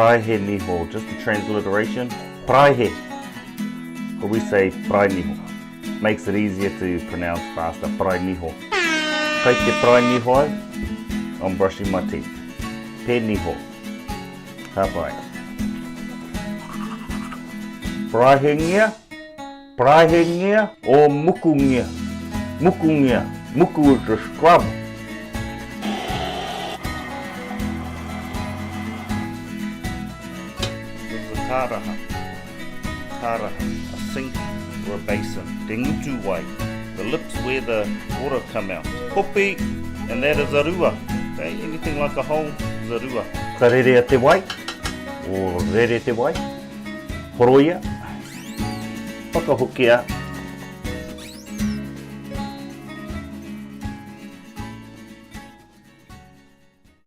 Praihe niho, just the transliteration. Praihe. But we say prai niho. Makes it easier to pronounce faster. Prai niho. Kai te prai niho au, I'm brushing my teeth. Pe niho. Hapai. Praihengia. Praihengia or mukungia. Mukungia. Muku is a scrub. This is a taraha. Taraha, a sink or a basin. Te ngutu wai, the lips where the water come out. Hopi, and that is a rua. Okay, anything like a hole is a rua. Ka rerea te wai, or rere te wai. Horoia, whakahokia.